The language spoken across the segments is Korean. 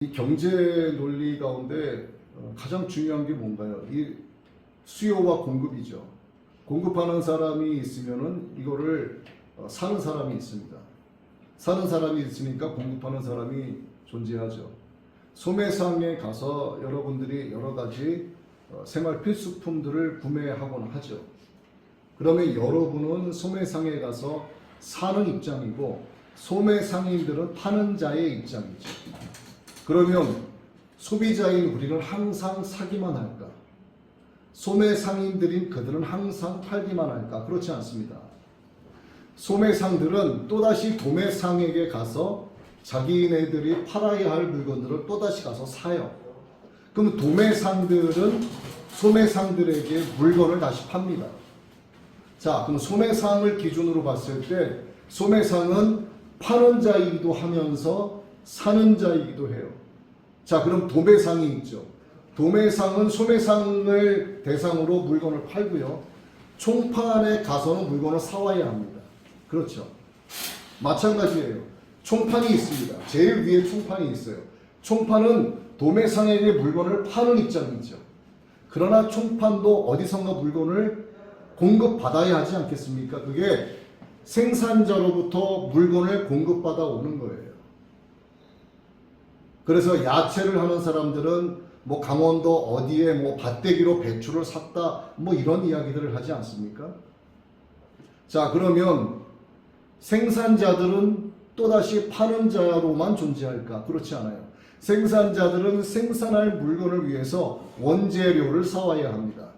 이 경제 논리 가운데 가장 중요한 게 뭔가요? 이 수요와 공급이죠. 공급하는 사람이 있으면은 이거를 사는 사람이 있습니다. 사는 사람이 있으니까 공급하는 사람이 존재하죠. 소매상에 가서 여러분들이 여러 가지 생활 필수품들을 구매하곤 하죠. 그러면 여러분은 소매상에 가서 사는 입장이고 소매상인들은 파는 자의 입장이죠. 그러면 소비자인 우리는 항상 사기만 할까? 소매상인들인 그들은 항상 팔기만 할까? 그렇지 않습니다. 소매상들은 또다시 도매상에게 가서 자기네들이 팔아야 할 물건들을 또다시 가서 사요. 그럼 도매상들은 소매상들에게 물건을 다시 팝니다. 자, 그럼 소매상을 기준으로 봤을 때 소매상은 파는 자이기도 하면서 사는 자이기도 해요. 자, 그럼 도매상이 있죠. 도매상은 소매상을 대상으로 물건을 팔고요. 총판에 가서는 물건을 사와야 합니다. 그렇죠. 마찬가지예요. 총판이 있습니다. 제일 위에 총판이 있어요. 총판은 도매상에게 물건을 파는 입장이죠. 그러나 총판도 어디선가 물건을 공급받아야 하지 않겠습니까? 그게 생산자로부터 물건을 공급받아 오는 거예요. 그래서 야채를 하는 사람들은 뭐 강원도 어디에 뭐 밭대기로 배추를 샀다 뭐 이런 이야기들을 하지 않습니까? 자, 그러면 생산자들은 또다시 파는 자로만 존재할까? 그렇지 않아요. 생산자들은 생산할 물건을 위해서 원재료를 사와야 합니다.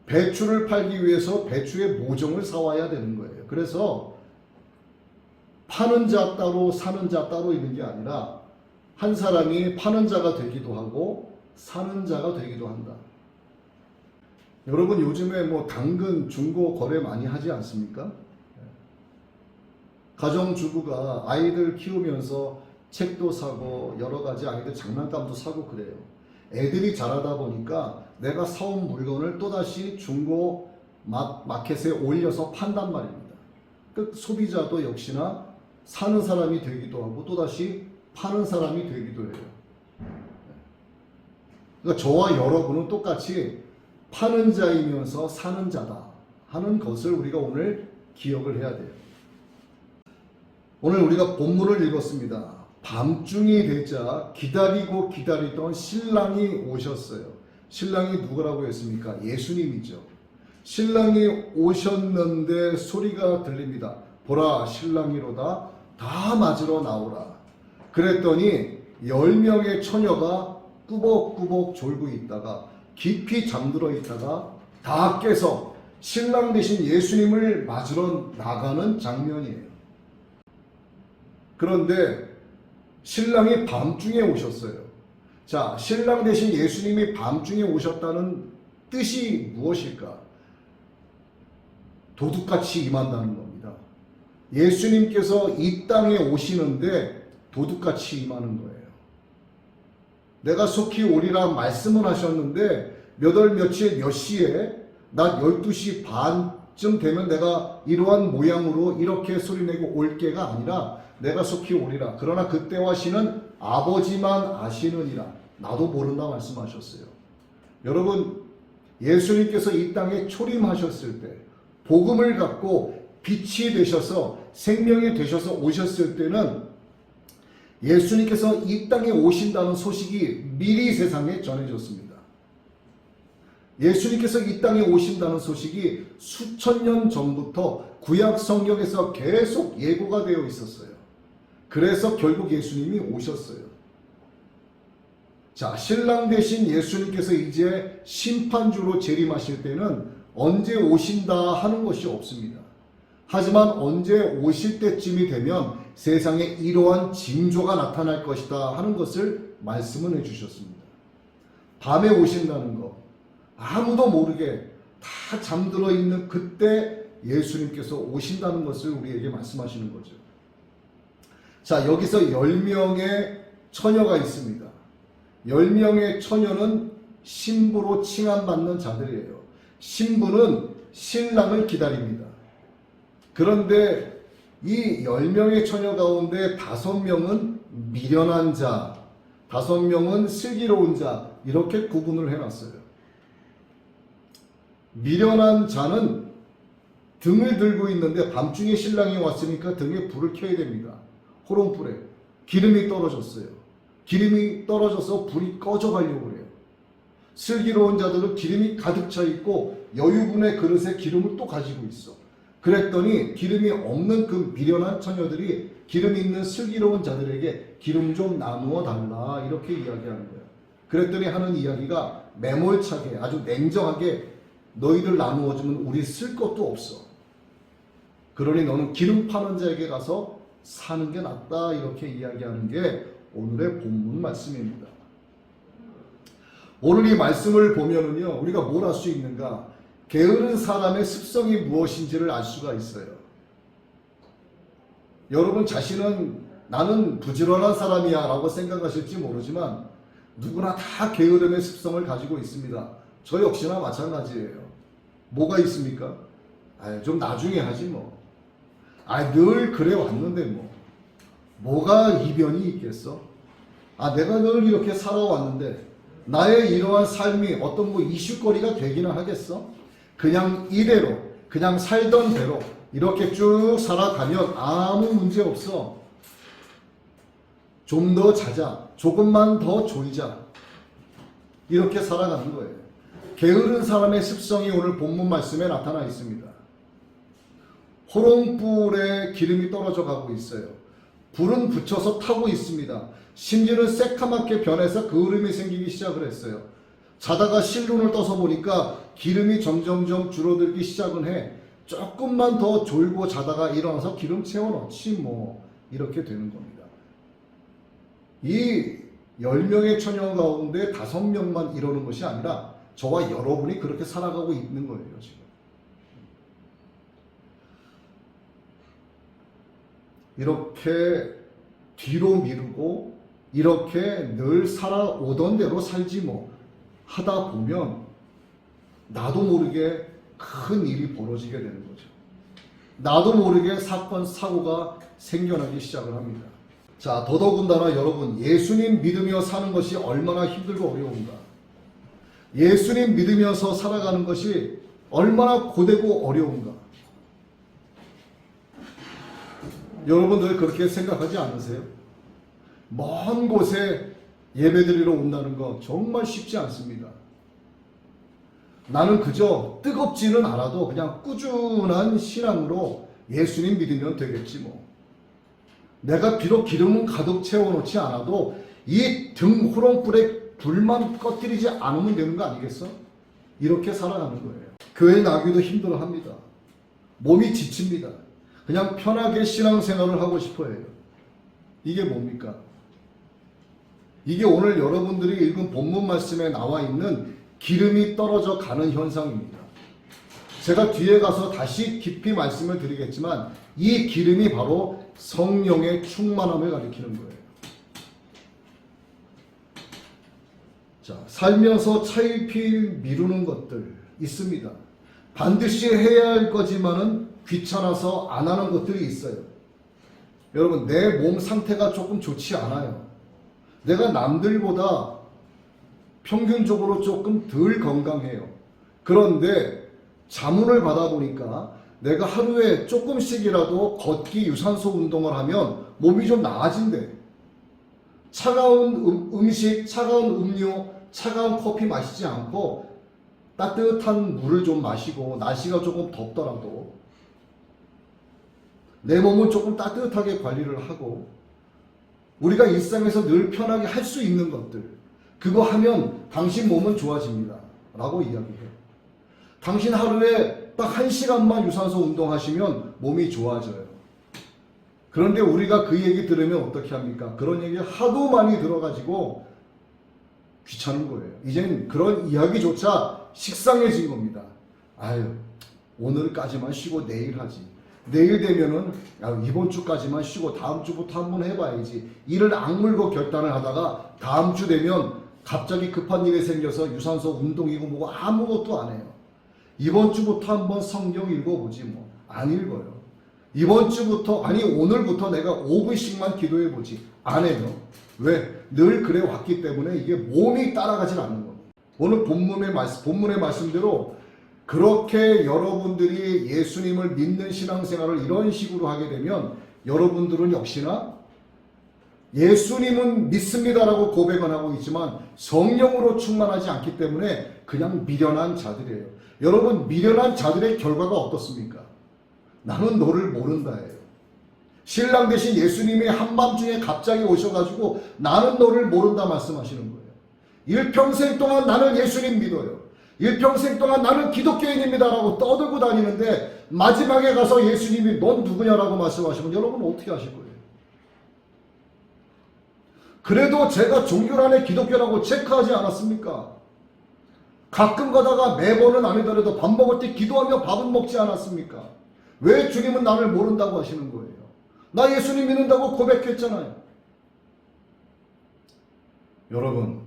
배추를 팔기 위해서 배추의 모종을 사와야 되는 거예요. 그래서 파는 자 따로 사는 자 따로 있는 게 아니라 한 사람이 파는 자가 되기도 하고 사는 자가 되기도 한다. 여러분 요즘에 뭐 당근 중고 거래 많이 하지 않습니까? 가정주부가 아이들 키우면서 책도 사고 여러 가지 아이들 장난감도 사고 그래요. 애들이 자라다 보니까 내가 사온 물건을 또다시 중고 마켓에 올려서 판단 말입니다. 그 소비자도 역시나 사는 사람이 되기도 하고 또다시 파는 사람이 되기도 해요. 그러니까 저와 여러분은 똑같이 파는 자이면서 사는 자다 하는 것을 우리가 오늘 기억을 해야 돼요. 오늘 우리가 본문을 읽었습니다. 밤중이 되자 기다리고 기다리던 신랑이 오셨어요. 신랑이 누구라고 했습니까? 예수님이죠. 신랑이 오셨는데 소리가 들립니다. 보라 신랑이로다 다 맞으러 나오라. 그랬더니 10명의 처녀가 꾸벅꾸벅 졸고 있다가 깊이 잠들어 있다가 다 깨서 신랑 되신 예수님을 맞으러 나가는 장면이에요. 그런데 신랑이 밤중에 오셨어요. 자, 신랑 되신 예수님이 밤중에 오셨다는 뜻이 무엇일까? 도둑같이 임한다는 겁니다. 예수님께서 이 땅에 오시는데 도둑같이 임하는 거예요. 내가 속히 오리라 말씀은 하셨는데 몇 월 며칠 몇 시에 낮 12시 반쯤 되면 내가 이러한 모양으로 이렇게 소리내고 올 게가 아니라 내가 속히 오리라. 그러나 그때와 시는 아버지만 아시느니라. 나도 모른다 말씀하셨어요. 여러분 예수님께서 이 땅에 초림하셨을 때 복음을 갖고 빛이 되셔서 생명이 되셔서 오셨을 때는 예수님께서 이 땅에 오신다는 소식이 미리 세상에 전해졌습니다. 예수님께서 이 땅에 오신다는 소식이 수천 년 전부터 구약 성경에서 계속 예고가 되어 있었어요. 그래서 결국 예수님이 오셨어요. 자, 신랑 되신 예수님께서 이제 심판주로 재림하실 때는 언제 오신다 하는 것이 없습니다. 하지만 언제 오실 때쯤이 되면 세상에 이러한 징조가 나타날 것이다 하는 것을 말씀을 해주셨습니다. 밤에 오신다는 것, 아무도 모르게 다 잠들어 있는 그때 예수님께서 오신다는 것을 우리에게 말씀하시는 거죠. 자, 여기서 10명의 처녀가 있습니다. 10명의 처녀는 신부로 칭함받는 자들이에요. 신부는 신랑을 기다립니다. 그런데 이 10명의 처녀 가운데 5명은 미련한 자, 5명은 슬기로운 자, 이렇게 구분을 해놨어요. 미련한 자는 등을 들고 있는데 밤중에 신랑이 왔으니까 등에 불을 켜야 됩니다. 호롱불에 기름이 떨어졌어요. 기름이 떨어져서 불이 꺼져가려고 그래요. 슬기로운 자들은 기름이 가득 차 있고 여유분의 그릇에 기름을 또 가지고 있어. 그랬더니 기름이 없는 그 미련한 처녀들이 기름 있는 슬기로운 자들에게 기름 좀 나누어 달라, 이렇게 이야기하는 거예요. 그랬더니 하는 이야기가 매몰차게 아주 냉정하게, 너희들 나누어주면 우리 쓸 것도 없어. 그러니 너는 기름 파는 자에게 가서 사는 게 낫다, 이렇게 이야기하는 게 오늘의 본문 말씀입니다. 오늘 이 말씀을 보면은요, 우리가 뭘 할 수 있는가? 게으른 사람의 습성이 무엇인지를 알 수가 있어요. 여러분 자신은 나는 부지런한 사람이야 라고 생각하실지 모르지만 누구나 다 게으름의 습성을 가지고 있습니다. 저 역시나 마찬가지예요. 뭐가 있습니까? 좀 나중에 하지 뭐. 늘 그래 왔는데 뭐. 뭐가 이변이 있겠어? 내가 늘 이렇게 살아왔는데 나의 이러한 삶이 어떤 이슈거리가 되기는 하겠어? 그냥 이대로, 그냥 살던 대로 이렇게 쭉 살아가면 아무 문제 없어. 좀 더 자자, 조금만 더 졸자, 이렇게 살아가는 거예요. 게으른 사람의 습성이 오늘 본문 말씀에 나타나 있습니다. 호롱불에 기름이 떨어져 가고 있어요. 불은 붙여서 타고 있습니다. 심지어는 새카맣게 변해서 그을음이 생기기 시작을 했어요. 자다가 실눈을 떠서 보니까 기름이 점점점 줄어들기 시작은 해. 조금만 더 졸고 자다가 일어나서 기름 채워넣지 뭐, 이렇게 되는 겁니다. 이 10명의 처녀 가운데 5명만 이러는 것이 아니라 저와 여러분이 그렇게 살아가고 있는 거예요, 지금. 이렇게 뒤로 미루고 이렇게 늘 살아오던 대로 살지 뭐 하다 보면 나도 모르게 큰 일이 벌어지게 되는 거죠. 나도 모르게 사건, 사고가 생겨나기 시작을 합니다. 자, 더더군다나 여러분, 예수님 믿으며 사는 것이 얼마나 힘들고 어려운가. 예수님 믿으면서 살아가는 것이 얼마나 고되고 어려운가. 여러분들 그렇게 생각하지 않으세요? 먼 곳에 예배드리러 온다는 거 정말 쉽지 않습니다. 나는 그저 뜨겁지는 않아도 그냥 꾸준한 신앙으로 예수님 믿으면 되겠지 뭐. 내가 비록 기름은 가득 채워놓지 않아도 이 등 호롱불에 불만 꺼뜨리지 않으면 되는 거 아니겠어? 이렇게 살아가는 거예요. 교회 나기도 힘들어합니다. 몸이 지칩니다. 그냥 편하게 신앙생활을 하고 싶어 해요. 이게 뭡니까? 이게 오늘 여러분들이 읽은 본문 말씀에 나와 있는 기름이 떨어져 가는 현상입니다. 제가 뒤에 가서 다시 깊이 말씀을 드리겠지만 이 기름이 바로 성령의 충만함을 가리키는 거예요. 자, 살면서 차일피일 미루는 것들 있습니다. 반드시 해야 할 거지만은 귀찮아서 안 하는 것들이 있어요. 여러분, 내 몸 상태가 조금 좋지 않아요. 내가 남들보다 평균적으로 조금 덜 건강해요. 그런데 자문을 받아보니까 내가 하루에 조금씩이라도 걷기 유산소 운동을 하면 몸이 좀 나아진대. 차가운 음식, 차가운 음료, 차가운 커피 마시지 않고 따뜻한 물을 좀 마시고 날씨가 조금 덥더라도 내 몸을 조금 따뜻하게 관리를 하고 우리가 일상에서 늘 편하게 할 수 있는 것들, 그거 하면 당신 몸은 좋아집니다 라고 이야기해요. 당신 하루에 딱 1시간만 유산소 운동하시면 몸이 좋아져요. 그런데 우리가 그 얘기 들으면 어떻게 합니까? 그런 얘기 하도 많이 들어가지고 귀찮은 거예요. 이젠 그런 이야기조차 식상해진 겁니다. 오늘까지만 쉬고 내일 하지. 내일 되면은 이번 주까지만 쉬고 다음 주부터 한번 해봐야지. 이를 악물고 결단을 하다가 다음 주 되면 갑자기 급한 일이 생겨서 유산소 운동이고 뭐고 아무것도 안 해요. 이번 주부터 한번 성경 읽어보지 뭐. 안 읽어요. 이번 주부터, 아니 오늘부터 내가 5분씩만 기도해 보지. 안 해요. 왜? 늘 그래 왔기 때문에 이게 몸이 따라가질 않는 겁니다. 오늘 본문의 말씀대로 그렇게 여러분들이 예수님을 믿는 신앙생활을 이런 식으로 하게 되면 여러분들은 역시나 예수님은 믿습니다라고 고백은 하고 있지만 성령으로 충만하지 않기 때문에 그냥 미련한 자들이에요. 여러분, 미련한 자들의 결과가 어떻습니까? 나는 너를 모른다예요. 신랑 대신 예수님이 한밤중에 갑자기 오셔가지고 나는 너를 모른다 말씀하시는 거예요. 일평생 동안 나는 예수님 믿어요. 일평생 동안 나는 기독교인입니다라고 떠들고 다니는데 마지막에 가서 예수님이 넌 누구냐라고 말씀하시면 여러분 어떻게 하실 거예요? 그래도 제가 종교란에 기독교라고 체크하지 않았습니까? 가끔 가다가 매번은 아니더라도 밥 먹을 때 기도하며 밥은 먹지 않았습니까? 왜 주님은 나를 모른다고 하시는 거예요? 나 예수님 믿는다고 고백했잖아요. 여러분,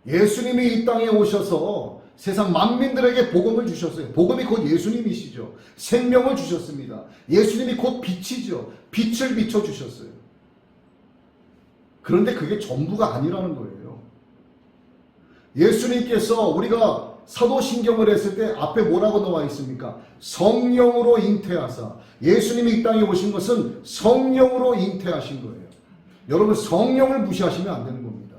예수님이 이 땅에 오셔서 세상 만민들에게 복음을 주셨어요. 복음이 곧 예수님이시죠. 생명을 주셨습니다. 예수님이 곧 빛이죠. 빛을 비춰주셨어요. 그런데 그게 전부가 아니라는 거예요. 예수님께서 우리가 사도신경을 했을 때 앞에 뭐라고 나와 있습니까? 성령으로 잉태하사. 예수님이 이 땅에 오신 것은 성령으로 잉태하신 거예요. 여러분, 성령을 무시하시면 안 되는 겁니다.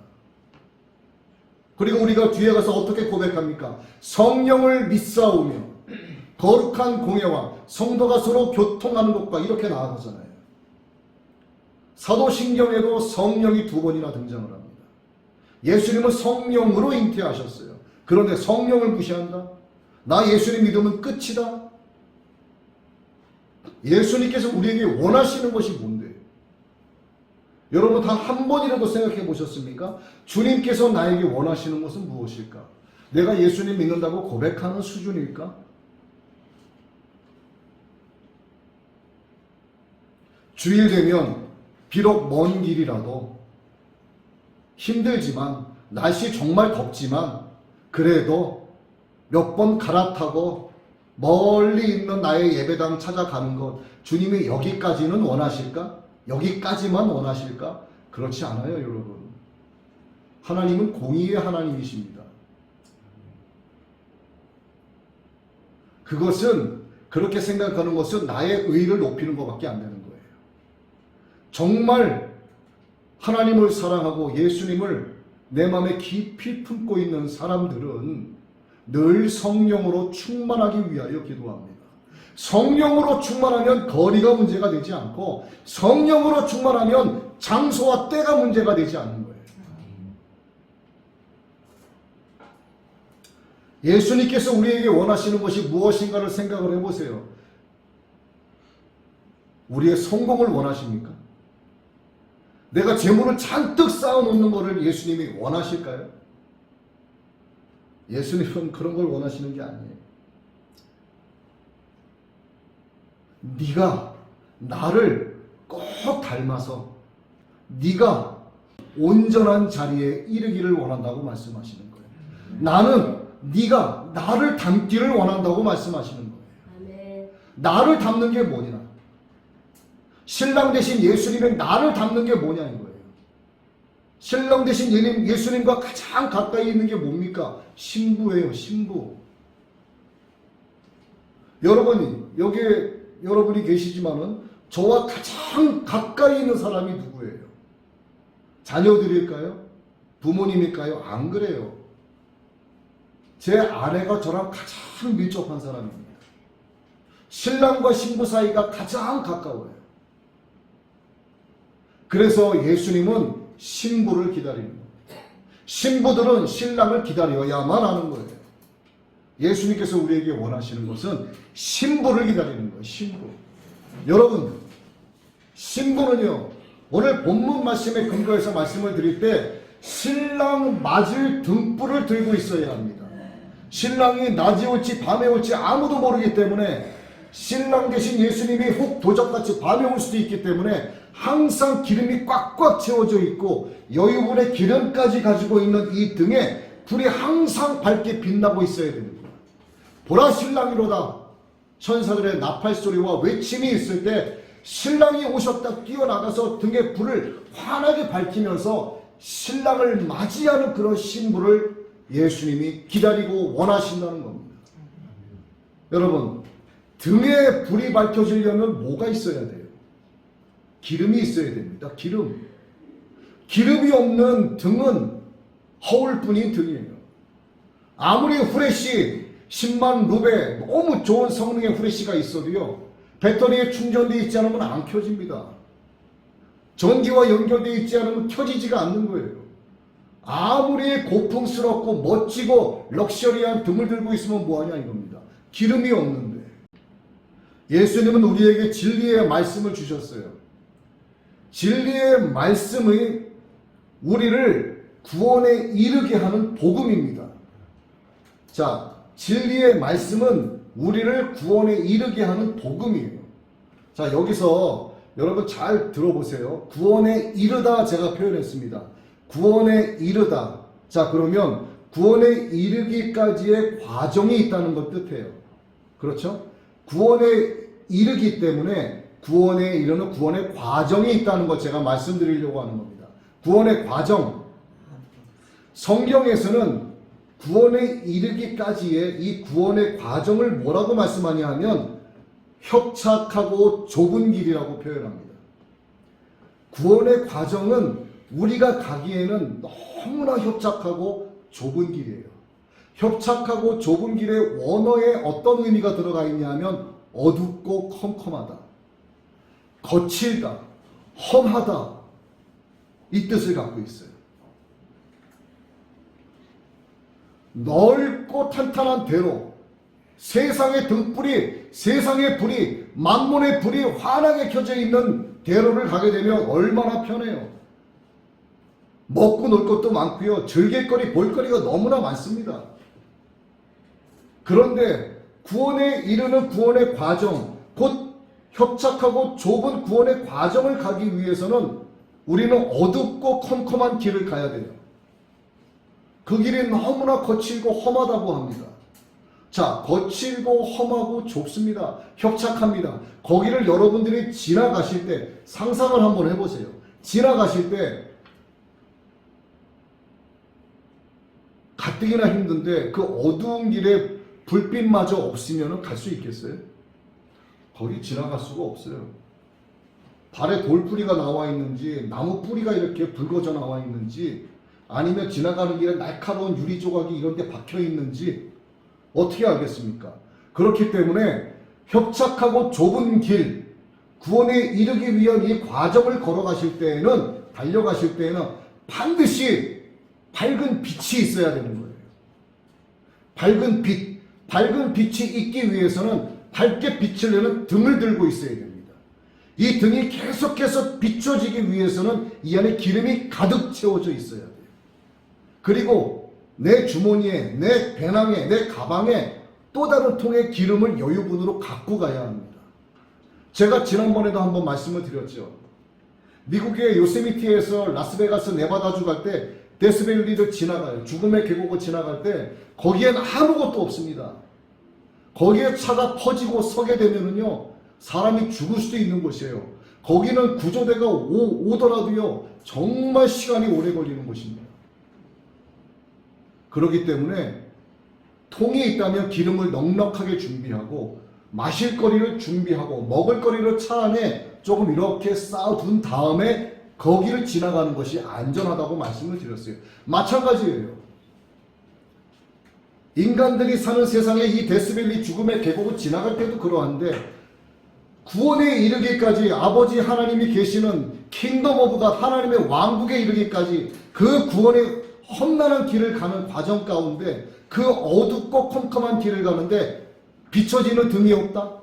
그리고 우리가 뒤에 가서 어떻게 고백합니까? 성령을 믿사오며 거룩한 공예와 성도가 서로 교통하는 것과 이렇게 나아가잖아요. 사도신경에도 성령이 2번이나 등장을 합니다. 예수님은 성령으로 잉태하셨어요. 그런데 성령을 무시한다? 나 예수님 믿으면 끝이다? 예수님께서 우리에게 원하시는 것이 뭔데? 여러분 단 한 번이라도 생각해 보셨습니까? 주님께서 나에게 원하시는 것은 무엇일까? 내가 예수님 믿는다고 고백하는 수준일까? 주일 되면 비록 먼 길이라도 힘들지만 날씨 정말 덥지만 그래도 몇 번 갈아타고 멀리 있는 나의 예배당 찾아가는 것 주님이 여기까지는 원하실까? 여기까지만 원하실까? 그렇지 않아요, 여러분. 하나님은 공의의 하나님이십니다. 그것은 그렇게 생각하는 것은 나의 의를 높이는 것밖에 안 되는 거예요. 정말 하나님을 사랑하고 예수님을 내 마음에 깊이 품고 있는 사람들은 늘 성령으로 충만하기 위하여 기도합니다. 성령으로 충만하면 거리가 문제가 되지 않고 성령으로 충만하면 장소와 때가 문제가 되지 않는 거예요. 예수님께서 우리에게 원하시는 것이 무엇인가를 생각을 해보세요. 우리의 성공을 원하십니까? 내가 재물을 잔뜩 쌓아놓는 것을 예수님이 원하실까요? 예수님은 그런 걸 원하시는 게 아니에요. 네가 나를 꼭 닮아서 네가 온전한 자리에 이르기를 원한다고 말씀하시는 거예요. 나는 네가 나를 닮기를 원한다고 말씀하시는 거예요. 나를 닮는 게 뭐냐? 신랑 대신 예수님의 나를 닮는 게 뭐냐는 거예요. 신랑 대신 예수님과 가장 가까이 있는 게 뭡니까? 신부예요, 신부. 여러분이 계시지만은 저와 가장 가까이 있는 사람이 누구예요? 자녀들일까요? 부모님일까요? 안 그래요. 제 아내가 저랑 가장 밀접한 사람입니다. 신랑과 신부 사이가 가장 가까워요. 그래서 예수님은 신부를 기다리는 거예요. 신부들은 신랑을 기다려야만 하는 거예요. 예수님께서 우리에게 원하시는 것은 신부를 기다리는 거예요. 신부. 여러분, 신부는요, 오늘 본문 말씀에 근거해서 말씀을 드릴 때 신랑 맞을 등불을 들고 있어야 합니다. 신랑이 낮에 올지 밤에 올지 아무도 모르기 때문에 신랑 대신 예수님이 혹 도적같이 밤에 올 수도 있기 때문에 항상 기름이 꽉꽉 채워져 있고 여유분의 기름까지 가지고 있는 이 등에 불이 항상 밝게 빛나고 있어야 됩니다. 보라 신랑이로다. 천사들의 나팔 소리와 외침이 있을 때 신랑이 오셨다 뛰어나가서 등에 불을 환하게 밝히면서 신랑을 맞이하는 그런 신부를 예수님이 기다리고 원하신다는 겁니다. 여러분, 등에 불이 밝혀지려면 뭐가 있어야 돼요? 기름이 있어야 됩니다. 기름. 기름이 없는 등은 허울뿐인 등이에요. 아무리 후레쉬 10만 루베 너무 좋은 성능의 후레쉬가 있어도요, 배터리에 충전되어 있지 않으면 안 켜집니다. 전기와 연결되어 있지 않으면 켜지지가 않는 거예요. 아무리 고풍스럽고 멋지고 럭셔리한 등을 들고 있으면 뭐하냐 이겁니다. 기름이 없는데. 예수님은 우리에게 진리의 말씀을 주셨어요. 진리의 말씀이 우리를 구원에 이르게 하는 복음입니다. 자, 진리의 말씀은 우리를 구원에 이르게 하는 복음이에요. 자, 여기서 여러분 잘 들어보세요. 구원에 이르다 제가 표현했습니다. 구원에 이르다. 자, 그러면 구원에 이르기까지의 과정이 있다는 것 뜻해요. 그렇죠? 구원에 이르기 때문에 구원에 이르는 구원의 과정이 있다는 것 제가 말씀드리려고 하는 겁니다. 구원의 과정. 성경에서는 구원에 이르기까지의 이 구원의 과정을 뭐라고 말씀하냐 하면 협착하고 좁은 길이라고 표현합니다. 구원의 과정은 우리가 가기에는 너무나 협착하고 좁은 길이에요. 협착하고 좁은 길의 원어에 어떤 의미가 들어가 있냐 하면 어둡고 컴컴하다, 거칠다, 험하다, 이 뜻을 갖고 있어요. 넓고 탄탄한 대로 세상의 등불이, 세상의 불이, 만몬의 불이 환하게 켜져 있는 대로를 가게 되면 얼마나 편해요. 먹고 놀 것도 많고요. 즐길거리, 볼거리가 너무나 많습니다. 그런데 구원에 이르는 구원의 과정, 곧 협착하고 좁은 구원의 과정을 가기 위해서는 우리는 어둡고 컴컴한 길을 가야 돼요. 그 길이 너무나 거칠고 험하다고 합니다. 자, 거칠고 험하고 좁습니다. 협착합니다. 거기를 여러분들이 지나가실 때 상상을 한번 해보세요. 지나가실 때 가뜩이나 힘든데 그 어두운 길에 불빛마저 없으면 갈 수 있겠어요? 거기 지나갈 수가 없어요. 발에 돌뿌리가 나와 있는지, 나무 뿌리가 이렇게 붉어져 나와 있는지, 아니면 지나가는 길에 날카로운 유리 조각이 이런 데 박혀 있는지 어떻게 알겠습니까? 그렇기 때문에 협착하고 좁은 길, 구원에 이르기 위한 이 과정을 걸어가실 때에는, 달려가실 때에는 반드시 밝은 빛이 있어야 되는 거예요. 밝은 빛, 밝은 빛이 있기 위해서는 밝게 빛을 내는 등을 들고 있어야 됩니다. 이 등이 계속해서 비춰지기 위해서는 이 안에 기름이 가득 채워져 있어야 돼요. 그리고 내 주머니에, 내 배낭에, 내 가방에 또 다른 통의 기름을 여유분으로 갖고 가야 합니다. 제가 지난번에도 한번 말씀을 드렸죠. 미국의 요세미티에서 라스베가스 네바다주 갈 때 데스밸리를 지나가요. 죽음의 계곡을 지나갈 때 거기엔 아무것도 없습니다. 거기에 차가 퍼지고 서게 되면은요, 사람이 죽을 수도 있는 곳이에요. 거기는 구조대가 오더라도요, 정말 시간이 오래 걸리는 곳입니다. 그렇기 때문에 통이 있다면 기름을 넉넉하게 준비하고, 마실 거리를 준비하고, 먹을 거리를 차 안에 조금 이렇게 쌓아둔 다음에 거기를 지나가는 것이 안전하다고 말씀을 드렸어요. 마찬가지예요. 인간들이 사는 세상에 이 데스밸리 죽음의 계곡을 지나갈 때도 그러한데, 구원에 이르기까지 아버지 하나님이 계시는 킹덤 오브 갓, 하나님의 왕국에 이르기까지 그 구원의 험난한 길을 가는 과정 가운데, 그 어둡고 컴컴한 길을 가는데 비춰지는 등이 없다?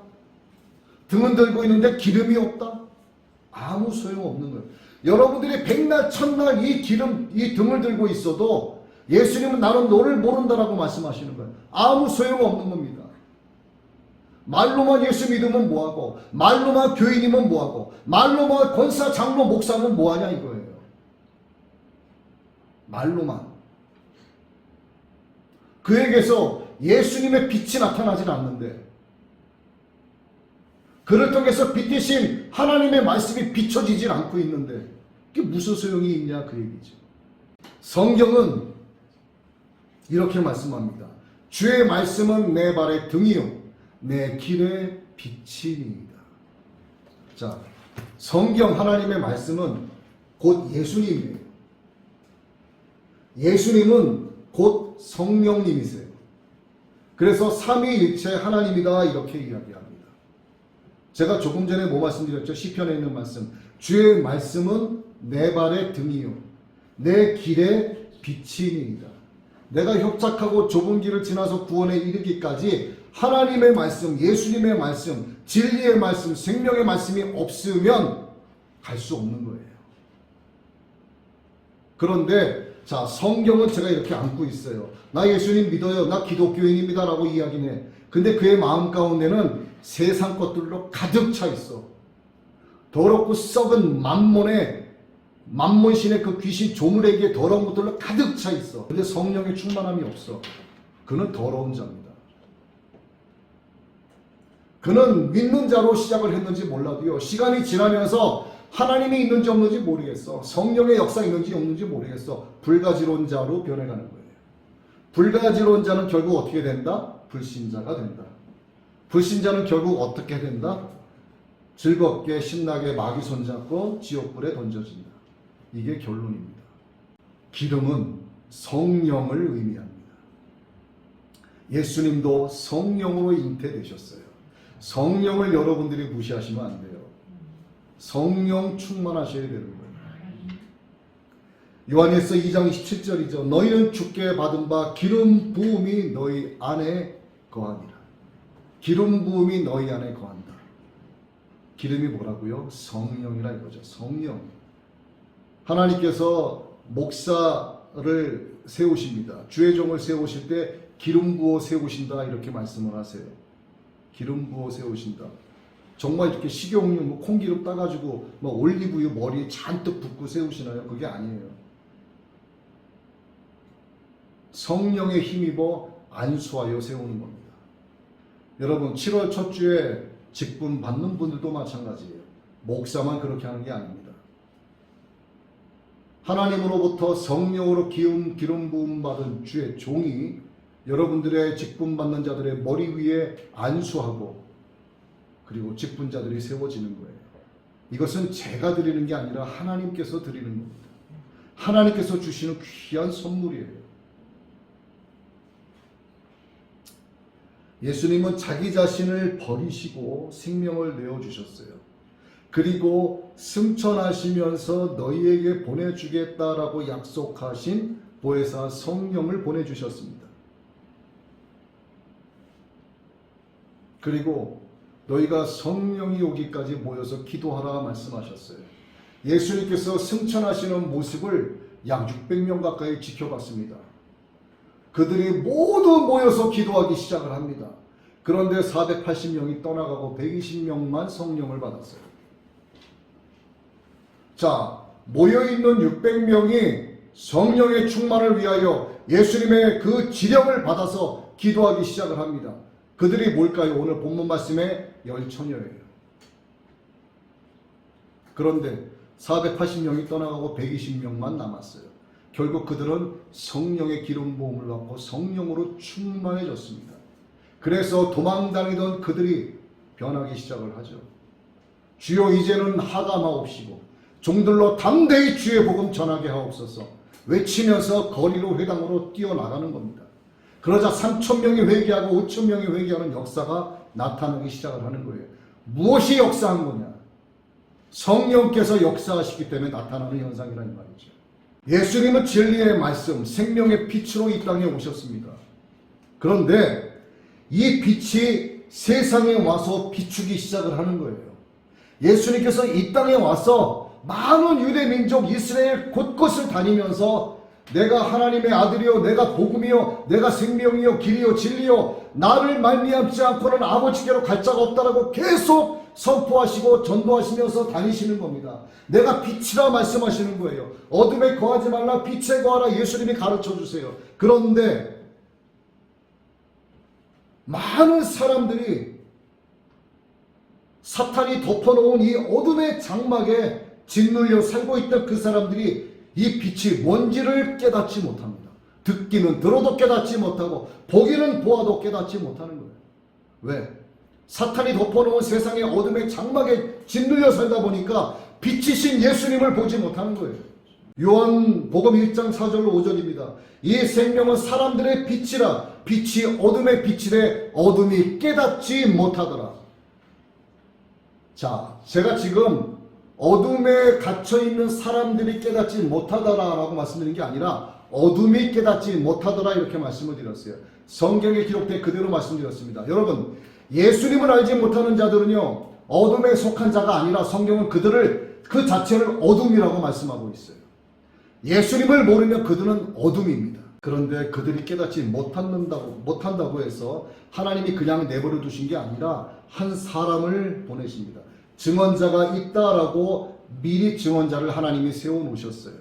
등은 들고 있는데 기름이 없다? 아무 소용없는 거예요. 여러분들이 백날 천날 이 기름, 이 등을 들고 있어도 예수님은 나는 너를 모른다라고 말씀하시는 거예요. 아무 소용없는 겁니다. 말로만 예수 믿으면 뭐하고, 말로만 교인이면 뭐하고, 말로만 권사, 장로, 목사면 뭐하냐 이거예요. 말로만. 그에게서 예수님의 빛이 나타나질 않는데, 그를 통해서 빛이신 하나님의 말씀이 비춰지질 않고 있는데 그게 무슨 소용이 있냐 그 얘기죠. 성경은 이렇게 말씀합니다. 주의 말씀은 내 발의 등이요 내 길의 빛이니이다. 자, 성경 하나님의 말씀은 곧 예수님이에요. 예수님은 곧 성령님이세요. 그래서 삼위일체 하나님이다 이렇게 이야기합니다. 제가 조금 전에 뭐 말씀드렸죠? 시편에 있는 말씀. 주의 말씀은 내 발의 등이요 내 길의 빛이니이다. 내가 협착하고 좁은 길을 지나서 구원에 이르기까지 하나님의 말씀, 예수님의 말씀, 진리의 말씀, 생명의 말씀이 없으면 갈 수 없는 거예요. 그런데 자, 성경은 제가 이렇게 안고 있어요. 나 예수님 믿어요. 나 기독교인입니다. 라고 이야기는 해. 근데 그의 마음 가운데는 세상 것들로 가득 차 있어. 더럽고 썩은 만몬신의 그 귀신 조물에게 더러운 것들로 가득 차 있어. 근데 성령의 충만함이 없어. 그는 더러운 자입니다. 그는 믿는 자로 시작을 했는지 몰라도요. 시간이 지나면서 하나님이 있는지 없는지 모르겠어. 성령의 역사 있는지 없는지 모르겠어. 불가지로운 자로 변해가는 거예요. 불가지로운 자는 결국 어떻게 된다? 불신자가 된다. 불신자는 결국 어떻게 된다? 즐겁게 신나게 마귀 손잡고 지옥불에 던져진다. 이게 결론입니다. 기름은 성령을 의미합니다. 예수님도 성령으로 잉태되셨어요. 성령을 여러분들이 무시하시면 안 돼요. 성령 충만하셔야 되는 거예요. 요한일서 2장 17절이죠. 너희는 주께 받은 바 기름 부음이 너희 안에 거하니라. 기름 부음이 너희 안에 거한다. 기름이 뭐라고요? 성령이라 이거죠. 성령. 하나님께서 목사를 세우십니다. 주의 종을 세우실 때 기름 부어 세우신다 이렇게 말씀을 하세요. 기름 부어 세우신다. 정말 이렇게 식용유, 콩기름 따가지고 올리브유 머리에 잔뜩 붓고 세우시나요? 그게 아니에요. 성령의 힘입어 안수하여 세우는 겁니다. 여러분 7월 첫 주에 직분 받는 분들도 마찬가지예요. 목사만 그렇게 하는 게 아닙니다. 하나님으로부터 성령으로 기름 부음 받은 주의 종이 여러분들의 직분 받는 자들의 머리 위에 안수하고 그리고 직분자들이 세워지는 거예요. 이것은 제가 드리는 게 아니라 하나님께서 드리는 겁니다. 하나님께서 주시는 귀한 선물이에요. 예수님은 자기 자신을 버리시고 생명을 내어주셨어요. 그리고 승천하시면서 너희에게 보내주겠다라고 약속하신 보혜사 성령을 보내주셨습니다. 그리고 너희가 성령이 오기까지 모여서 기도하라 말씀하셨어요. 예수님께서 승천하시는 모습을 약 600명 가까이 지켜봤습니다. 그들이 모두 모여서 기도하기 시작을 합니다. 그런데 480명이 떠나가고 120명만 성령을 받았어요. 자, 모여있는 600명이 성령의 충만을 위하여 예수님의 그 지령을 받아서 기도하기 시작을 합니다. 그들이 뭘까요? 오늘 본문 말씀에 열처녀예요. 그런데 480명이 떠나가고 120명만 남았어요. 결국 그들은 성령의 기름 부음을 받고 성령으로 충만해졌습니다. 그래서 도망다니던 그들이 변하기 시작을 하죠. 주여 이제는 하감하옵시고 종들로 담대히 주의 복음 전하게 하옵소서 외치면서 거리로 회당으로 뛰어나가는 겁니다. 그러자 3,000명이 회개하고 5,000명이 회개하는 역사가 나타나기 시작을 하는 거예요. 무엇이 역사한 거냐? 성령께서 역사하시기 때문에 나타나는 현상이라는 말이죠. 예수님은 진리의 말씀, 생명의 빛으로 이 땅에 오셨습니다. 그런데 이 빛이 세상에 와서 비추기 시작을 하는 거예요. 예수님께서 이 땅에 와서 많은 유대 민족 이스라엘 곳곳을 다니면서 내가 하나님의 아들이요 내가 복음이요 내가 생명이요 길이요 진리요 나를 말미암지 않고는 아버지께로 갈 자가 없다라고 계속 선포하시고 전도하시면서 다니시는 겁니다. 내가 빛이라 말씀하시는 거예요. 어둠에 거하지 말라 빛에 거하라 예수님이 가르쳐 주세요. 그런데 많은 사람들이 사탄이 덮어놓은 이 어둠의 장막에 짓눌려 살고 있던 그 사람들이 이 빛이 뭔지를 깨닫지 못합니다. 듣기는 들어도 깨닫지 못하고 보기는 보아도 깨닫지 못하는 거예요. 왜? 사탄이 덮어놓은 세상의 어둠의 장막에 짓눌려 살다 보니까 빛이신 예수님을 보지 못하는 거예요. 요한복음 1장 4절로 5절입니다. 이 생명은 사람들의 빛이라 빛이 어둠의 빛이래 어둠이 깨닫지 못하더라. 자, 제가 지금 어둠에 갇혀있는 사람들이 깨닫지 못하더라라고 말씀드린 게 아니라 어둠이 깨닫지 못하더라 이렇게 말씀을 드렸어요. 성경에 기록된 그대로 말씀드렸습니다. 여러분, 예수님을 알지 못하는 자들은요 어둠에 속한 자가 아니라 성경은 그들을 그 자체를 어둠이라고 말씀하고 있어요. 예수님을 모르면 그들은 어둠입니다. 그런데 그들이 깨닫지 못한다고 해서 하나님이 그냥 내버려 두신 게 아니라 한 사람을 보내십니다. 증언자가 있다라고 미리 증언자를 하나님이 세워놓으셨어요.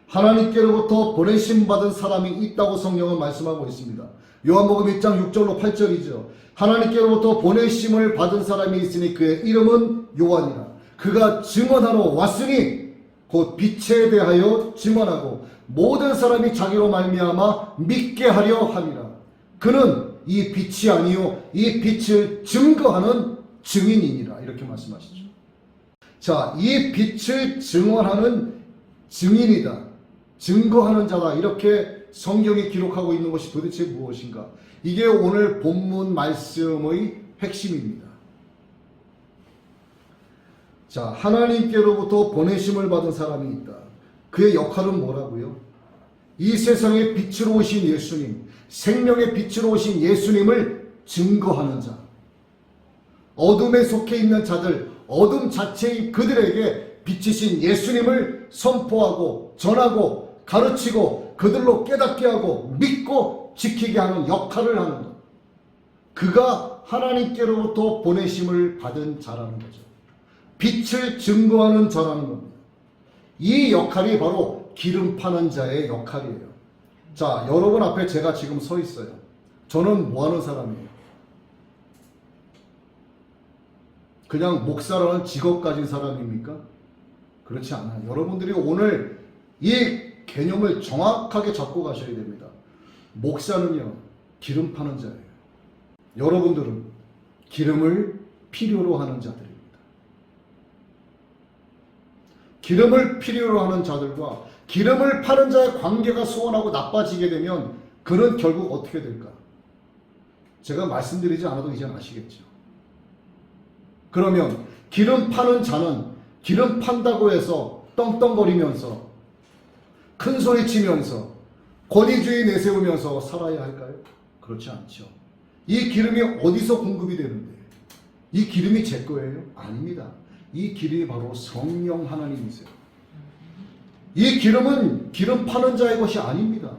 하나님께로부터 보내심 받은 사람이 있다고 성경은 말씀하고 있습니다. 요한복음 1장 6절로 8절이죠. 하나님께로부터 보내심을 받은 사람이 있으니 그의 이름은 요한이라. 그가 증언하러 왔으니 곧 빛에 대하여 증언하고 모든 사람이 자기로 말미암아 믿게 하려 함이라. 그는 이 빛이 아니요 이 빛을 증거하는 증인이니라. 이렇게 말씀하시죠. 자, 이 빛을 증언하는 증인이다. 증거하는 자다. 이렇게 성경이 기록하고 있는 것이 도대체 무엇인가? 이게 오늘 본문 말씀의 핵심입니다. 자, 하나님께로부터 보내심을 받은 사람이 있다. 그의 역할은 뭐라고요? 이 세상의 빛으로 오신 예수님, 생명의 빛으로 오신 예수님을 증거하는 자. 어둠에 속해 있는 자들, 어둠 자체인 그들에게 빛이신 예수님을 선포하고 전하고 가르치고 그들로 깨닫게 하고 믿고 지키게 하는 역할을 하는 것. 그가 하나님께로부터 보내심을 받은 자라는 거죠. 빛을 증거하는 자라는 겁니다. 이 역할이 바로 기름 파는 자의 역할이에요. 자, 여러분 앞에 제가 지금 서 있어요. 저는 뭐 하는 사람이에요? 그냥 목사라는 직업 가진 사람입니까? 그렇지 않아요. 여러분들이 오늘 이 개념을 정확하게 잡고 가셔야 됩니다. 목사는요, 기름 파는 자예요. 여러분들은 기름을 필요로 하는 자들입니다. 기름을 필요로 하는 자들과 기름을 파는 자의 관계가 소원하고 나빠지게 되면 그는 결국 어떻게 될까? 제가 말씀드리지 않아도 이제 아시겠죠. 그러면 기름 파는 자는 기름 판다고 해서 떵떵거리면서 큰 소리 치면서 권위주의 내세우면서 살아야 할까요? 그렇지 않죠. 이 기름이 어디서 공급이 되는데? 이 기름이 제 거예요? 아닙니다. 이 기름이 바로 성령 하나님이세요. 이 기름은 기름 파는 자의 것이 아닙니다.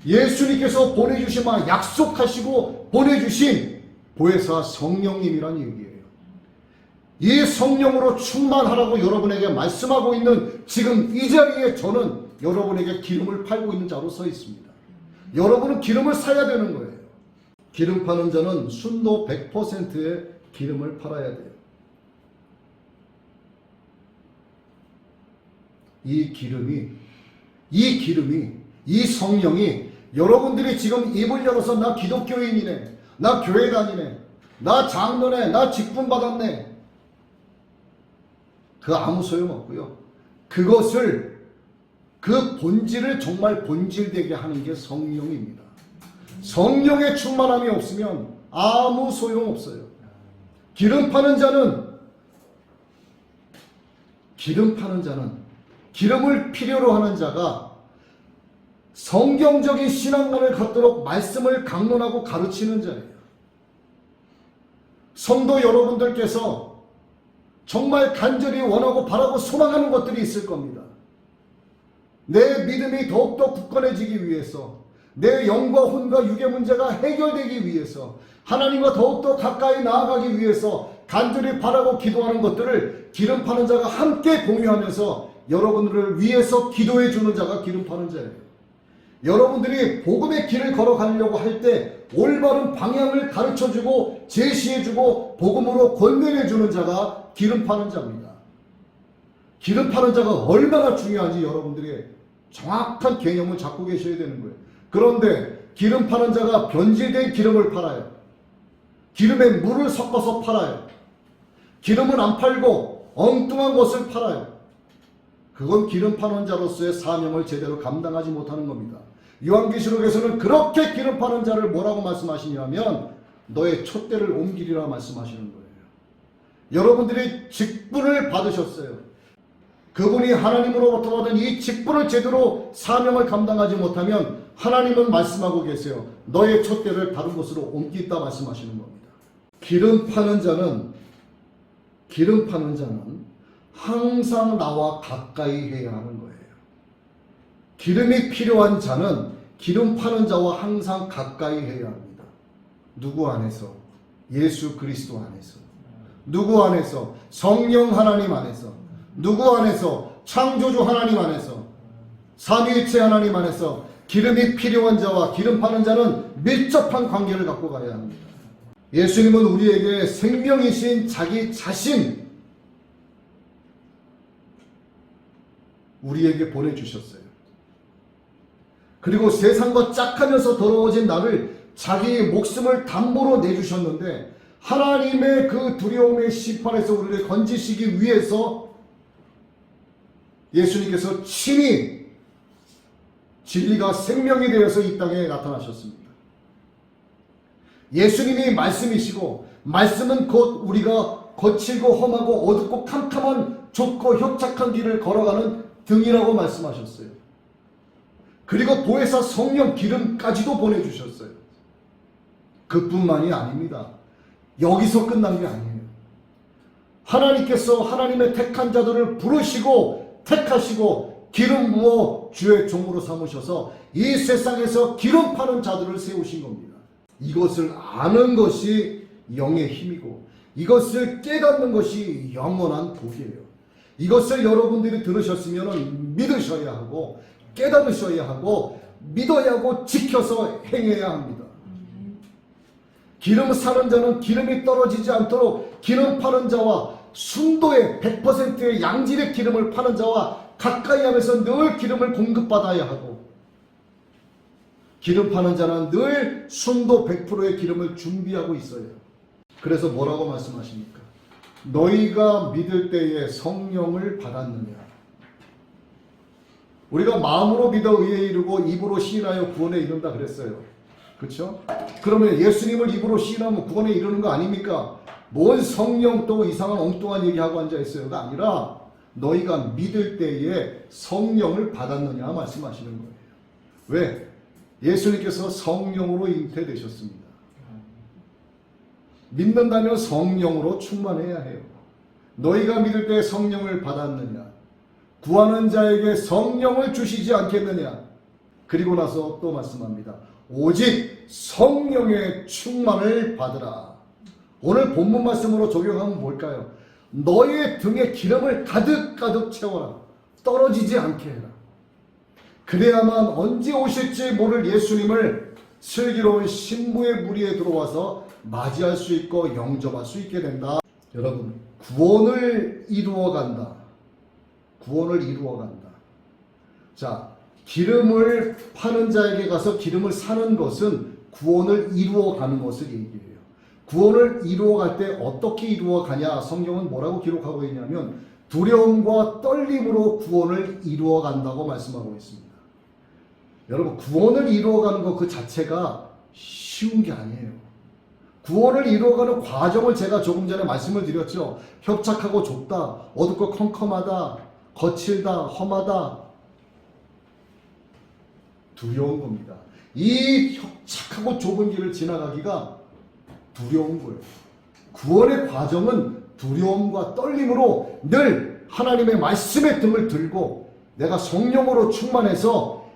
예수님께서 보내주시마 약속하시고 보내주신 보혜사 성령님이란 얘기예요. 이 성령으로 충만하라고 여러분에게 말씀하고 있는 지금 이 자리에 저는 여러분에게 기름을 팔고 있는 자로 서 있습니다. 여러분은 기름을 사야 되는 거예요. 기름 파는 자는 순도 100%의 기름을 팔아야 돼요. 이 기름이, 이 성령이 여러분들이 지금 입을 열어서 나 기독교인이네, 나 교회 다니네, 나 장로네, 나 직분 받았네, 그 아무 소용없고요. 그것을, 그 본질을 정말 본질되게 하는 게 성령입니다. 성령의 충만함이 없으면 아무 소용없어요. 기름 파는 자는 기름을 필요로 하는 자가 성경적인 신앙관을 갖도록 말씀을 강론하고 가르치는 자예요. 성도 여러분들께서 정말 간절히 원하고 바라고 소망하는 것들이 있을 겁니다. 내 믿음이 더욱더 굳건해지기 위해서, 내 영과 혼과 육의 문제가 해결되기 위해서, 하나님과 더욱더 가까이 나아가기 위해서 간절히 바라고 기도하는 것들을 기름 파는 자가 함께 공유하면서 여러분들을 위해서 기도해 주는 자가 기름 파는 자예요. 여러분들이 복음의 길을 걸어가려고 할 때 올바른 방향을 가르쳐주고 제시해주고 복음으로 권면해주는 자가 기름 파는 자입니다. 기름 파는 자가 얼마나 중요한지 여러분들이 정확한 개념을 잡고 계셔야 되는 거예요. 그런데 기름 파는 자가 변질된 기름을 팔아요. 기름에 물을 섞어서 팔아요. 기름은 안 팔고 엉뚱한 것을 팔아요. 그건 기름 파는 자로서의 사명을 제대로 감당하지 못하는 겁니다. 요한계시록에서는 그렇게 기름 파는 자를 뭐라고 말씀하시냐면 너의 촛대를 옮기리라 말씀하시는 거예요. 여러분들이 직분을 받으셨어요. 그분이 하나님으로부터 받은 이 직분을 제대로 사명을 감당하지 못하면 하나님은 말씀하고 계세요. 너의 촛대를 다른 곳으로 옮기다 말씀하시는 겁니다. 기름 파는 자는 항상 나와 가까이 해야 하는 거예요. 기름이 필요한 자는 기름 파는 자와 항상 가까이 해야 합니다. 누구 안에서? 예수 그리스도 안에서. 누구 안에서? 성령 하나님 안에서. 누구 안에서? 창조주 하나님 안에서. 삼위일체 하나님 안에서 기름이 필요한 자와 기름 파는 자는 밀접한 관계를 갖고 가야 합니다. 예수님은 우리에게 생명이신 자기 자신 우리에게 보내주셨어요. 그리고 세상과 짝하면서 더러워진 나를 자기의 목숨을 담보로 내주셨는데 하나님의 그 두려움의 심판에서 우리를 건지시기 위해서 예수님께서 친히 진리가 생명이 되어서 이 땅에 나타나셨습니다. 예수님이 말씀이시고 말씀은 곧 우리가 거칠고 험하고 어둡고 캄캄한 좁고 협착한 길을 걸어가는 등이라고 말씀하셨어요. 그리고 보혜사 성령 기름까지도 보내주셨어요. 그뿐만이 아닙니다. 여기서 끝난 게 아니에요. 하나님께서 하나님의 택한 자들을 부르시고 택하시고 기름 부어 주의 종으로 삼으셔서 이 세상에서 기름 파는 자들을 세우신 겁니다. 이것을 아는 것이 영의 힘이고 이것을 깨닫는 것이 영원한 복이에요. 이것을 여러분들이 들으셨으면 믿으셔야 하고 깨달으셔야 하고 믿어야 하고 지켜서 행해야 합니다. 기름 사는 자는 기름이 떨어지지 않도록 기름 파는 자와 순도의 100%의 양질의 기름을 파는 자와 가까이 하면서 늘 기름을 공급받아야 하고 기름 파는 자는 늘 순도 100%의 기름을 준비하고 있어요. 그래서 뭐라고 말씀하십니까? 너희가 믿을 때에 성령을 받았느냐? 우리가 마음으로 믿어 의에 이르고 입으로 시인하여 구원에 이른다 그랬어요. 그렇죠? 그러면 예수님을 입으로 시인하면 구원에 이르는 거 아닙니까? 뭔 성령 또 이상한 엉뚱한 얘기하고 앉아있어요가 아니라 너희가 믿을 때에 성령을 받았느냐 말씀하시는 거예요. 왜? 예수님께서 성령으로 잉태되셨습니다. 믿는다면 성령으로 충만해야 해요. 너희가 믿을 때 성령을 받았느냐? 구하는 자에게 성령을 주시지 않겠느냐? 그리고 나서 또 말씀합니다. 오직 성령의 충만을 받으라. 오늘 본문 말씀으로 적용하면 뭘까요? 너의 등에 기름을 가득가득 채워라. 떨어지지 않게 해라. 그래야만 언제 오실지 모를 예수님을 슬기로운 신부의 무리에 들어와서 맞이할 수 있고 영접할 수 있게 된다. 여러분, 구원을 이루어간다. 구원을 이루어간다. 자, 기름을 파는 자에게 가서 기름을 사는 것은 구원을 이루어가는 것을 얘기해요. 구원을 이루어갈 때 어떻게 이루어가냐? 성경은 뭐라고 기록하고 있냐면 두려움과 떨림으로 구원을 이루어간다고 말씀하고 있습니다. 여러분, 구원을 이루어가는 것 그 자체가 쉬운 게 아니에요. 구원을 이루어가는 과정을 제가 조금 전에 말씀을 드렸죠. 협착하고 좁다, 어둡고 컴컴하다, 거칠다, 험하다, 두려운 겁니다. 이 협착하고 좁은 길을 지나가기가 두려운 거예요. 구원의 과정은 두려움과 떨림으로 늘 하나님의 말씀의 등을 들고 내가 성령으로 충만해서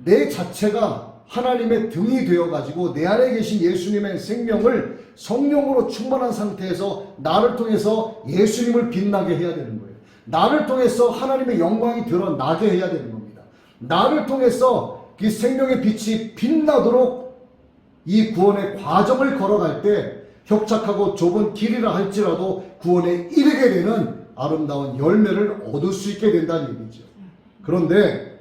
내 자체가 하나님의 등이 되어가지고 내 안에 계신 예수님의 생명을 성령으로 충만한 상태에서 나를 통해서 예수님을 빛나게 해야 되는 거예요. 나를 통해서 하나님의 영광이 드러나게 해야 되는 겁니다. 나를 통해서 그 생명의 빛이 빛나도록 이 구원의 과정을 걸어갈 때 협착하고 좁은 길이라 할지라도 구원에 이르게 되는 아름다운 열매를 얻을 수 있게 된다는 얘기죠. 그런데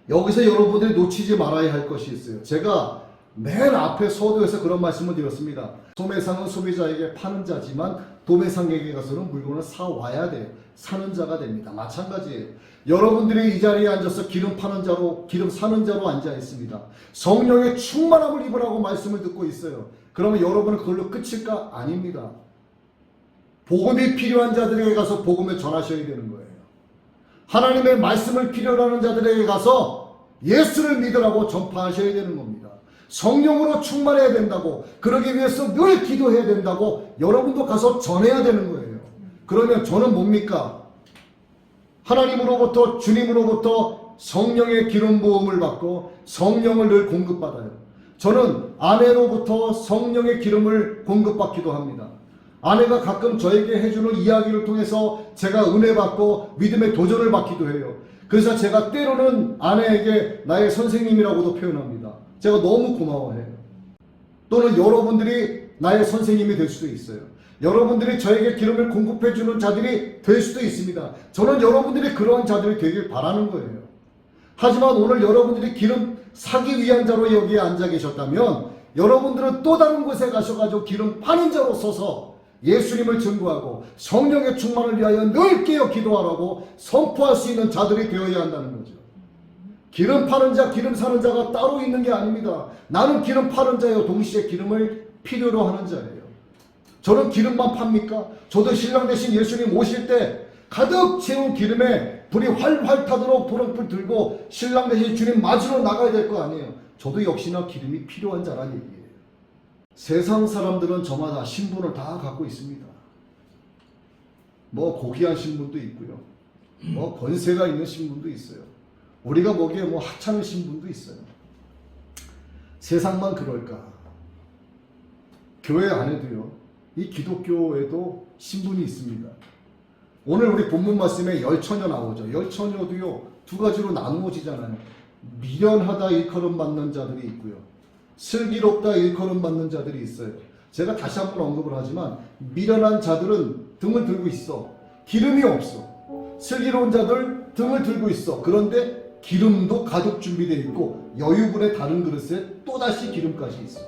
여기서 여러분들이 놓치지 말아야 할 것이 있어요. 제가 맨 앞에 서두에서 그런 말씀을 드렸습니다. 도매상은 소비자에게 파는 자지만 도매상에게 가서는 물건을 사와야 돼요. 사는 자가 됩니다. 마찬가지예요. 여러분들이 이 자리에 앉아서 기름 파는 자로, 기름 사는 자로 앉아 있습니다. 성령의 충만함을 입으라고 말씀을 듣고 있어요. 그러면 여러분은 그걸로 끝일까? 아닙니다. 복음이 필요한 자들에게 가서 복음을 전하셔야 되는 거예요. 하나님의 말씀을 필요로 하는 자들에게 가서 예수를 믿으라고 전파하셔야 되는 겁니다. 성령으로 충만해야 된다고, 그러기 위해서 늘 기도해야 된다고 여러분도 가서 전해야 되는 거예요. 그러면 저는 뭡니까? 하나님으로부터, 주님으로부터 성령의 기름 부음을 받고 성령을 늘 공급받아요. 저는 아내로부터 성령의 기름을 공급받기도 합니다. 아내가 가끔 저에게 해주는 이야기를 통해서 제가 은혜 받고 믿음의 도전을 받기도 해요. 그래서 제가 때로는 아내에게 나의 선생님이라고도 표현합니다. 제가 너무 고마워해요. 또는 여러분들이 나의 선생님이 될 수도 있어요. 여러분들이 저에게 기름을 공급해주는 자들이 될 수도 있습니다. 저는 여러분들이 그러한 자들이 되길 바라는 거예요. 하지만 오늘 여러분들이 기름 사기 위한 자로 여기에 앉아 계셨다면 여러분들은 또 다른 곳에 가셔가지고 기름 파는 자로 서서 예수님을 증거하고 성령의 충만을 위하여 늘 깨어 기도하라고 선포할 수 있는 자들이 되어야 한다는 거죠. 기름 파는 자, 기름 사는 자가 따로 있는 게 아닙니다. 나는 기름 파는 자예요. 동시에 기름을 필요로 하는 자예요. 저는 기름만 팝니까? 저도 신랑 되신 예수님 오실 때 가득 채운 기름에 불이 활활 타도록 도랑불 들고 신랑 되신 주님 맞으러 나가야 될 거 아니에요. 저도 역시나 기름이 필요한 자란 얘기예요. 세상 사람들은 저마다 신분을 다 갖고 있습니다. 뭐 고귀한 신분도 있고요. 뭐 권세가 있는 신분도 있어요. 우리가 보기에 뭐 하찮은 신분도 있어요. 세상만 그럴까? 교회 안에도요. 이 기독교에도 신분이 있습니다. 오늘 우리 본문 말씀에 열처녀 나오죠. 열처녀도요. 두 가지로 나누어지잖아요. 미련하다 일컬음 받는 자들이 있고요. 슬기롭다 일컬음 받는 자들이 있어요. 제가 다시 한번 언급을 하지만 미련한 자들은 등을 들고 있어. 기름이 없어. 슬기로운 자들 등을 들고 있어. 그런데 기름도 가득 준비되어 있고 여유분의 다른 그릇에 또다시 기름까지 있어.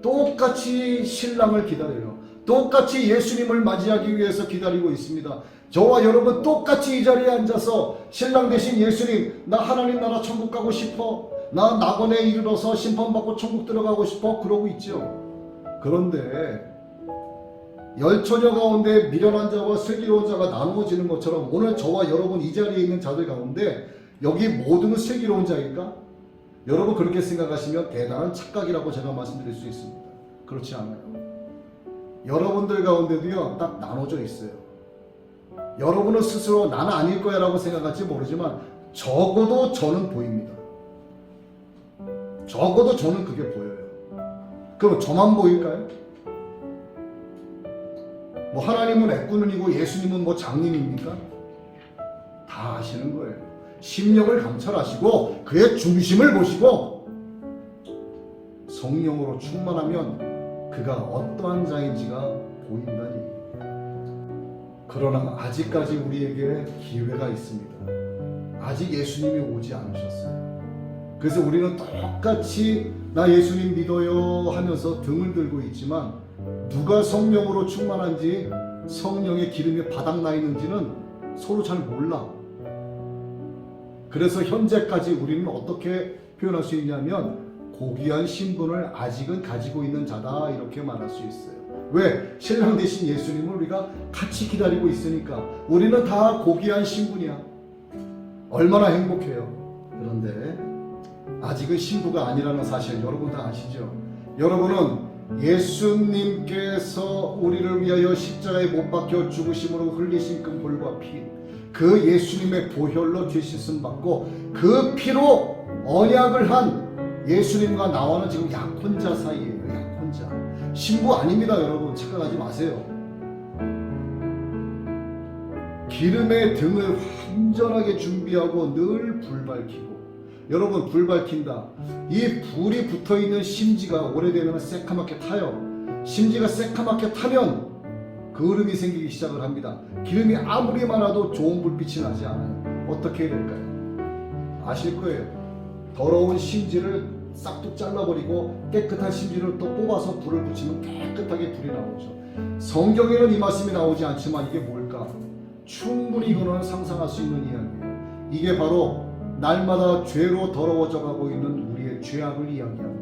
똑같이 신랑을 기다려요. 똑같이 예수님을 맞이하기 위해서 기다리고 있습니다. 저와 여러분 똑같이 이 자리에 앉아서 신랑 되신 예수님, 나 하나님 나라 천국 가고 싶어. 나 낙원에 이르러서 심판받고 천국 들어가고 싶어. 그러고 있죠. 그런데 열처녀 가운데 미련한 자와 슬기로운 자가 나누어지는 것처럼 오늘 저와 여러분 이 자리에 있는 자들 가운데 여기 모두는 슬기로운 자일까? 여러분 그렇게 생각하시면 대단한 착각이라고 제가 말씀드릴 수 있습니다. 그렇지 않아요. 여러분들 가운데도요 딱 나눠져 있어요. 여러분은 스스로 나는 아닐 거야 라고 생각할지 모르지만 적어도 저는 보입니다. 적어도 저는 그게 보여요. 그럼 저만 보일까요? 뭐 하나님은 애꾸눈이고 예수님은 뭐 장님입니까? 다 아시는 거예요. 심령을 감찰하시고 그의 중심을 보시고 성령으로 충만하면 그가 어떠한 자인지가 보인다니. 그러나 아직까지 우리에게 기회가 있습니다. 아직 예수님이 오지 않으셨어요. 그래서 우리는 똑같이 나 예수님 믿어요 하면서 등을 들고 있지만 누가 성령으로 충만한지 성령의 기름이 바닥나 있는지는 서로 잘 몰라. 그래서 현재까지 우리는 어떻게 표현할 수 있냐면 고귀한 신분을 아직은 가지고 있는 자다 이렇게 말할 수 있어요. 왜? 신랑 되신 예수님을 우리가 같이 기다리고 있으니까 우리는 다 고귀한 신분이야. 얼마나 행복해요. 그런데 아직은 신부가 아니라는 사실 여러분 다 아시죠? 여러분은 예수님께서 우리를 위하여 십자가에 못 박혀 죽으심으로 흘리신 그 물과 피, 그 예수님의 보혈로 죄 씻음 받고 그 피로 언약을 한 예수님과 나와는 지금 약혼자 사이예요. 약혼자. 신부 아닙니다. 여러분 착각하지 마세요. 기름의 등을 완전하게 준비하고 늘 불 밝히고. 여러분, 불 밝힌다. 이 불이 붙어있는 심지가 오래되면 새카맣게 타요. 심지가 새카맣게 타면 그을음이 생기기 시작을 합니다. 기름이 아무리 많아도 좋은 불빛이 나지 않아요. 어떻게 해야 될까요? 아실 거예요. 더러운 심지를 싹둑 잘라버리고 깨끗한 심지를 또 뽑아서 불을 붙이면 깨끗하게 불이 나오죠. 성경에는 이 말씀이 나오지 않지만 이게 뭘까? 충분히 이거는 상상할 수 있는 이야기예요. 이게 바로 날마다 죄로 더러워져 가고 있는 우리의 죄악을 이야기합니다.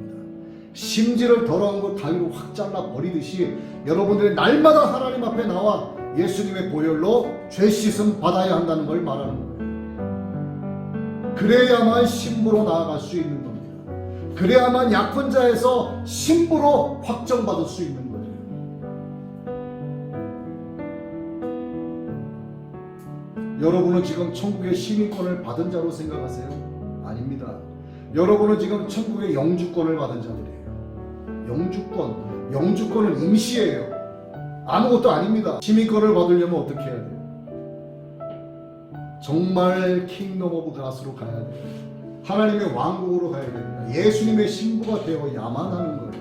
심지를 더러운 거 가위로 확 잘라 버리듯이 여러분들이 날마다 하나님 앞에 나와 예수님의 보혈로 죄 씻음 받아야 한다는 걸 말하는 거예요. 그래야만 신부로 나아갈 수 있는 겁니다. 그래야만 약혼자에서 신부로 확정받을 수 있는 거예요. 여러분은 지금 천국의 시민권을 받은 자로 생각하세요? 아닙니다. 여러분은 지금 천국의 영주권을 받은 자들이에요. 영주권은 임시예요. 아무것도 아닙니다. 시민권을 받으려면 어떻게 해야 돼요? 정말 킹덤 오브 가스로 가야 돼요. 하나님의 왕국으로 가야 됩니다. 예수님의 신부가 되어야만 하는 거예요.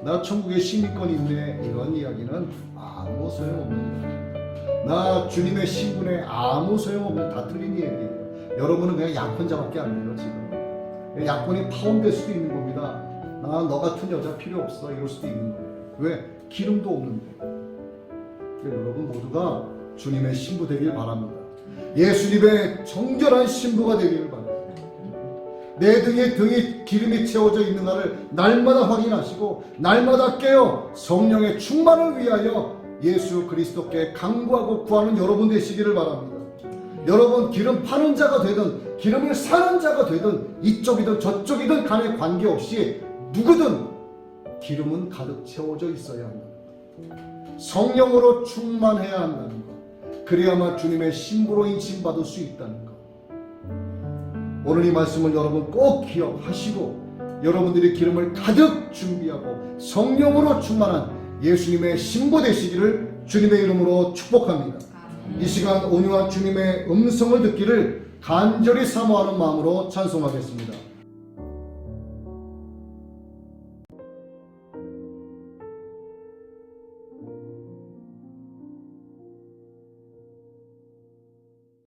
나 천국의 시민권이 있네, 이런 이야기는 아무 소용없는 거예요. 나 주님의 신분에 아무 소용없는, 다 틀린 얘기예요. 여러분은 그냥 약혼자밖에 안 돼요. 지금 약혼이 파혼될 수도 있는 겁니다. 나 너 같은 여자 필요 없어, 이럴 수도 있는 거예요. 왜? 기름도 없는데. 여러분 모두가 주님의 신부 되길 바랍니다. 예수님의 정결한 신부가 되기를 바랍니다. 내 등이 기름이 채워져 있는가를 날마다 확인하시고 날마다 깨어 성령의 충만을 위하여 예수 그리스도께 간구하고 구하는 여러분 되시기를 바랍니다. 여러분, 기름 파는 자가 되든 기름을 사는 자가 되든 이쪽이든 저쪽이든 간에 관계없이 누구든 기름은 가득 채워져 있어야 한다. 성령으로 충만해야 한다는 것. 그래야만 주님의 신부로 인칭받을 수 있다는 것. 오늘 이 말씀을 여러분 꼭 기억하시고 여러분들이 기름을 가득 준비하고 성령으로 충만한 예수님의 신부 되시기를 주님의 이름으로 축복합니다. 이 시간 온유한 주님의 음성을 듣기를 간절히 사모하는 마음으로 찬송하겠습니다.